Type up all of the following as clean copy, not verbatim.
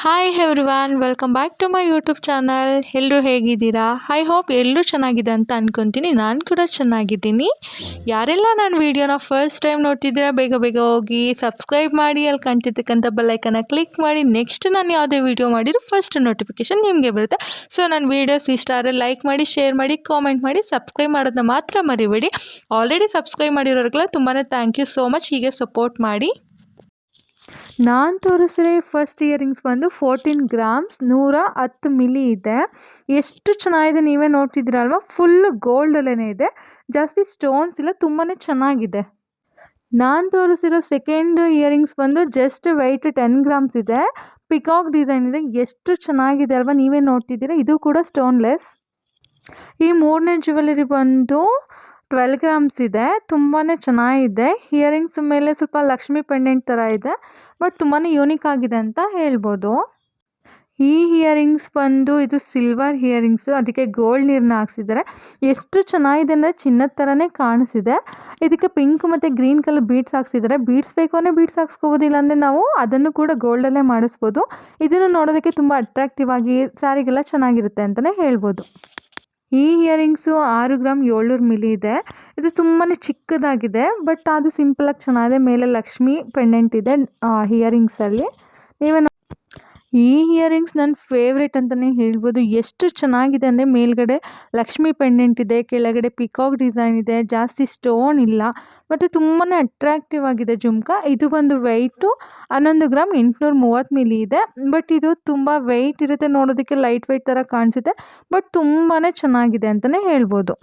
Hi everyone, welcome back to my YouTube channel. ಎಲ್ಲರೂ ಹೇಗಿದ್ದೀರಾ? I hope ಎಲ್ಲರೂ ಚೆನ್ನಾಗಿದೆ ಅಂತ ಅನ್ಕೊತೀನಿ. ನಾನು ಕೂಡ ಚೆನ್ನಾಗಿದ್ದೀನಿ. ಯಾರೆಲ್ಲ ನನ್ನ ವೀಡಿಯೋನ ಫಸ್ಟ್ ಟೈಮ್ ನೋಡ್ತಿದ್ದೀರಾ ಬೇಗ ಬೇಗ ಹೋಗಿ ಸಬ್ಸ್ಕ್ರೈಬ್ ಮಾಡಿ, ಅಲ್ಲಿ ಕಾಣ್ತಿರ್ತಕ್ಕಂಥ ಬೆಲ್ಲೈಕನ್ನ ಕ್ಲಿಕ್ ಮಾಡಿ. ನೆಕ್ಸ್ಟ್ ನಾನು ಯಾವುದೇ ವೀಡಿಯೋ ಮಾಡಿದ್ರು ಫಸ್ಟ್ ನೋಟಿಫಿಕೇಶನ್ ನಿಮಗೆ ಬರುತ್ತೆ. ಸೊ ನನ್ನ ವೀಡಿಯೋಸ್ ಇಷ್ಟ ಆದರೆ ಲೈಕ್ ಮಾಡಿ, ಶೇರ್ ಮಾಡಿ, ಕಾಮೆಂಟ್ ಮಾಡಿ, ಸಬ್ಸ್ಕ್ರೈಬ್ ಮಾಡೋದನ್ನ ಮಾತ್ರ ಮರಿಬೇಡಿ. ಆಲ್ರೆಡಿ ಸಬ್ಸ್ಕ್ರೈಬ್ ಮಾಡಿರೋರಿಗೆಲ್ಲ ತುಂಬಾ ಥ್ಯಾಂಕ್ ಯು ಸೋ ಮಚ್. ಹೀಗೆ ಸಪೋರ್ಟ್ ಮಾಡಿ. ನಾನು ತೋರಿಸಿರೋ ಫಸ್ಟ್ ಇಯರಿಂಗ್ಸ್ ಬಂದು 14 ಗ್ರಾಮ್ಸ್ 110 ಮಿಲಿ ಇದೆ. ಎಷ್ಟು ಚೆನ್ನಾಗಿದೆ, ನೀವೇ ನೋಡ್ತಿದ್ದೀರಲ್ವ. ಫುಲ್ ಗೋಲ್ಡಲ್ಲೇ ಇದೆ, ಜಾಸ್ತಿ ಸ್ಟೋನ್ಸ್ ಇಲ್ಲ, ತುಂಬಾ ಚೆನ್ನಾಗಿದೆ. ನಾನು ತೋರಿಸಿರೋ ಸೆಕೆಂಡ್ ಇಯರಿಂಗ್ಸ್ ಬಂದು ಜಸ್ಟ್ ವೆಯ್ಟ್ 10 ಗ್ರಾಮ್ಸ್ ಇದೆ. ಪಿಕಾಕ್ ಡಿಸೈನ್ ಇದೆ, ಎಷ್ಟು ಚೆನ್ನಾಗಿದೆ ಅಲ್ವಾ, ನೀವೇ ನೋಡ್ತಿದ್ದೀರಾ. ಇದು ಕೂಡ ಸ್ಟೋನ್ಲೆಸ್. ಈ ಮೂರನೇ ಜ್ಯುವೆಲರಿ ಬಂದು 12 ಗ್ರಾಮ್ಸ್ ಇದೆ, ತುಂಬಾ ಚೆನ್ನಾಗಿದೆ. ಇಯರಿಂಗ್ಸ್ ಮೇಲೆ ಸ್ವಲ್ಪ ಲಕ್ಷ್ಮಿ ಪೆಂಡೆಂಟ್ ಥರ ಇದೆ, ಬಟ್ ತುಂಬಾ ಯೂನಿಕ್ ಆಗಿದೆ ಅಂತ ಹೇಳ್ಬೋದು. ಈ ಇಯರಿಂಗ್ಸ್ ಬಂದು ಇದು ಸಿಲ್ವರ್ ಇಯರಿಂಗ್ಸ್, ಅದಕ್ಕೆ ಗೋಲ್ಡ್ ನೀರನ್ನ ಹಾಕ್ಸಿದ್ದಾರೆ. ಎಷ್ಟು ಚೆನ್ನಾಗಿದೆ ಅಂದರೆ ಚಿನ್ನದ ಥರನೇ ಕಾಣಿಸಿದೆ. ಇದಕ್ಕೆ ಪಿಂಕ್ ಮತ್ತು ಗ್ರೀನ್ ಕಲರ್ ಬೀಡ್ಸ್ ಹಾಕ್ಸಿದ್ದಾರೆ. ಬೀಡ್ಸ್ ಬೇಕು ಅಂದರೆ ಬೀಡ್ಸ್ ಹಾಕ್ಸ್ಕೋಬೋದು, ಇಲ್ಲಾಂದರೆ ನಾವು ಅದನ್ನು ಕೂಡ ಗೋಲ್ಡಲ್ಲೇ ಮಾಡಿಸ್ಬೋದು. ಇದನ್ನು ನೋಡೋದಕ್ಕೆ ತುಂಬ ಅಟ್ರಾಕ್ಟಿವ್ ಆಗಿ ಸ್ಯಾರಿಗೆಲ್ಲ ಚೆನ್ನಾಗಿರುತ್ತೆ ಅಂತಲೇ ಹೇಳ್ಬೋದು. ಈ ಇಯರಿಂಗ್ಸು 6 ಗ್ರಾಮ್ 700 ಮಿಲಿ ಇದೆ. ಇದು ತುಂಬಾ ಚಿಕ್ಕದಾಗಿದೆ, ಬಟ್ ಅದು ಸಿಂಪಲಾಗಿ ಚೆನ್ನಾಗಿದೆ. ಮೇಲೆ ಲಕ್ಷ್ಮಿ ಪೆಂಡೆಂಟ್ ಇದೆ ಇಯರಿಂಗ್ಸಲ್ಲಿ. ನೀವೇ ಈ ಇಯರಿಂಗ್ಸ್ ನನ್ನ ಫೇವ್ರೇಟ್ ಅಂತಲೇ ಹೇಳ್ಬೋದು. ಎಷ್ಟು ಚೆನ್ನಾಗಿದೆ ಅಂದರೆ ಮೇಲ್ಗಡೆ ಲಕ್ಷ್ಮಿ ಪೆಂಡೆಂಟ್ ಇದೆ, ಕೆಳಗಡೆ ಪಿಕಾಕ್ ಡಿಸೈನ್ ಇದೆ, ಜಾಸ್ತಿ ಸ್ಟೋನ್ ಇಲ್ಲ, ಮತ್ತು ತುಂಬಾ ಅಟ್ರಾಕ್ಟಿವ್ ಆಗಿದೆ ಜುಮ್ಕಾ. ಇದು ಬಂದು ವೆಯ್ಟು 11 ಗ್ರಾಮ್ 830 ಮಿಲಿ ಇದೆ. ಬಟ್ ಇದು ತುಂಬ ವೆಯ್ಟ್ ಇರುತ್ತೆ, ನೋಡೋದಕ್ಕೆ ಲೈಟ್ ವೆಯ್ಟ್ ಥರ ಕಾಣಿಸುತ್ತೆ, ಬಟ್ ತುಂಬಾ ಚೆನ್ನಾಗಿದೆ ಅಂತಲೇ ಹೇಳ್ಬೋದು.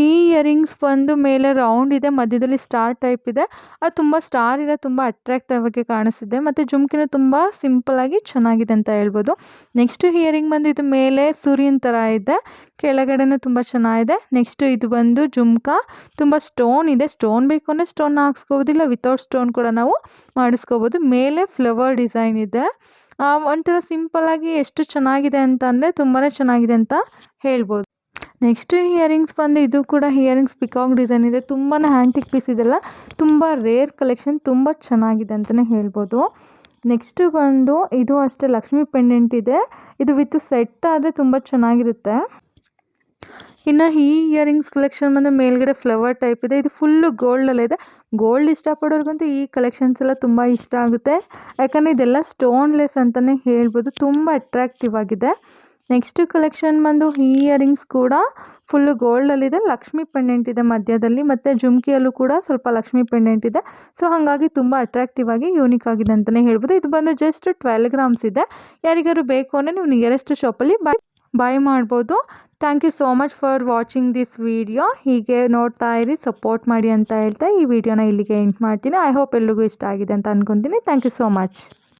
ಈ ಇಯರಿಂಗ್ಸ್ ಬಂದು ಮೇಲೆ ರೌಂಡ್ ಇದೆ, ಮಧ್ಯದಲ್ಲಿ ಸ್ಟಾರ್ ಟೈಪ್ ಇದೆ. ಅದು ತುಂಬ ಸ್ಟಾರ್ ಇಲ್ಲ, ತುಂಬ ಅಟ್ರಾಕ್ಟಿವ್ ಆಗಿ ಕಾಣಿಸ್ತಿದೆ, ಮತ್ತು ಜುಮ್ಕಿನೂ ತುಂಬ ಸಿಂಪಲಾಗಿ ಚೆನ್ನಾಗಿದೆ ಅಂತ ಹೇಳ್ಬೋದು. ನೆಕ್ಸ್ಟ್ ಇಯರಿಂಗ್ ಬಂದು ಇದು ಮೇಲೆ ಸೂರ್ಯನ ಥರ ಇದೆ, ಕೆಳಗಡೆನೂ ತುಂಬ ಚೆನ್ನಾಗಿದೆ. ನೆಕ್ಸ್ಟ್ ಇದು ಬಂದು ಜುಮ್ಕಾ, ತುಂಬ ಸ್ಟೋನ್ ಇದೆ. ಸ್ಟೋನ್ ಬೇಕು ಅಂದರೆ ಸ್ಟೋನ್ನ ಹಾಕ್ಸ್ಕೋಬೋದಿಲ್ಲ, ವಿತೌಟ್ ಸ್ಟೋನ್ ಕೂಡ ನಾವು ಮಾಡಿಸ್ಕೋಬೋದು. ಮೇಲೆ ಫ್ಲವರ್ ಡಿಸೈನ್ ಇದೆ, ಒಂಥರ ಸಿಂಪಲಾಗಿ ಎಷ್ಟು ಚೆನ್ನಾಗಿದೆ ಅಂತ ಅಂದರೆ ತುಂಬಾ ಚೆನ್ನಾಗಿದೆ ಅಂತ ಹೇಳ್ಬೋದು. ನೆಕ್ಸ್ಟ್ ಇಯರಿಂಗ್ಸ್ ಬಂದು ಇದು ಕೂಡ ಇಯರಿಂಗ್ಸ್ ಪಿಕಾಕ್ ಡಿಸೈನ್ ಇದೆ, ತುಂಬಾ ಹ್ಯಾಂಟಿಕ್ ಪೀಸ್ ಇದೆಲ್ಲ ತುಂಬ ರೇರ್ ಕಲೆಕ್ಷನ್, ತುಂಬ ಚೆನ್ನಾಗಿದೆ ಅಂತಲೇ ಹೇಳ್ಬೋದು. ನೆಕ್ಸ್ಟ್ ಬಂದು ಇದು ಅಷ್ಟೇ ಲಕ್ಷ್ಮಿ ಪೆಂಡೆಂಟ್ ಇದೆ. ಇದು ವಿತ್ ಸೆಟ್ ಆದರೆ ತುಂಬ ಚೆನ್ನಾಗಿರುತ್ತೆ. ಇನ್ನು ಈ ಇಯರಿಂಗ್ಸ್ ಕಲೆಕ್ಷನ್ ಬಂದು ಮೇಲ್ಗಡೆ ಫ್ಲವರ್ ಟೈಪ್ ಇದೆ. ಇದು ಫುಲ್ಲು ಗೋಲ್ಡಲ್ಲೇ ಇದೆ. ಗೋಲ್ಡ್ ಇಷ್ಟಪಡೋರ್ಗಂತೂ ಈ ಕಲೆಕ್ಷನ್ಸ್ ಎಲ್ಲ ತುಂಬ ಇಷ್ಟ ಆಗುತ್ತೆ, ಯಾಕಂದರೆ ಇದೆಲ್ಲ ಸ್ಟೋನ್ಲೆಸ್ ಅಂತಲೇ ಹೇಳ್ಬೋದು, ತುಂಬ ಅಟ್ರಾಕ್ಟಿವ್ ಆಗಿದೆ. ನೆಕ್ಸ್ಟ್ ಕಲೆಕ್ಷನ್ ಬಂದು ಈ ಇಯರಿಂಗ್ಸ್ ಕೂಡ ಫುಲ್ಲು ಗೋಲ್ಡಲ್ಲಿದೆ, ಲಕ್ಷ್ಮಿ ಪೆಂಡೆಂಟ್ ಇದೆ ಮಧ್ಯದಲ್ಲಿ, ಮತ್ತು ಜುಮ್ಕಿಯಲ್ಲೂ ಕೂಡ ಸ್ವಲ್ಪ ಲಕ್ಷ್ಮಿ ಪೆಂಡೆಂಟ್ ಇದೆ. ಸೊ ಹಾಗಾಗಿ ತುಂಬ ಅಟ್ರಾಕ್ಟಿವ್ ಆಗಿ ಯೂನಿಕ್ ಆಗಿದೆ ಅಂತಲೇ ಹೇಳ್ಬೋದು. ಇದು ಬಂದು ಜಸ್ಟ್ 12 ಗ್ರಾಮ್ಸ್ ಇದೆ. ಯಾರಿಗಾರು ಬೇಕು ಅಂದರೆ ನೀವು ನಿಯರೆಸ್ಟ್ ಶಾಪಲ್ಲಿ ಬೈ ಮಾಡ್ಬೋದು. Thank you so much for watching this video. ಹೀಗೆ ನೋಡ್ತಾ ಇರಿ, ಸಪೋರ್ಟ್ ಮಾಡಿ ಅಂತ ಹೇಳ್ತಾ ಈ ವಿಡಿಯೋನ ಇಲ್ಲಿಗೆ ಎಂಡ್ ಮಾಡ್ತೀನಿ. ಐ ಹೋಪ್ ಎಲ್ರಿಗೂ ಇಷ್ಟ ಆಗಿದೆ ಅಂತ ಅಂದ್ಕೊತೀನಿ. Thank you so much.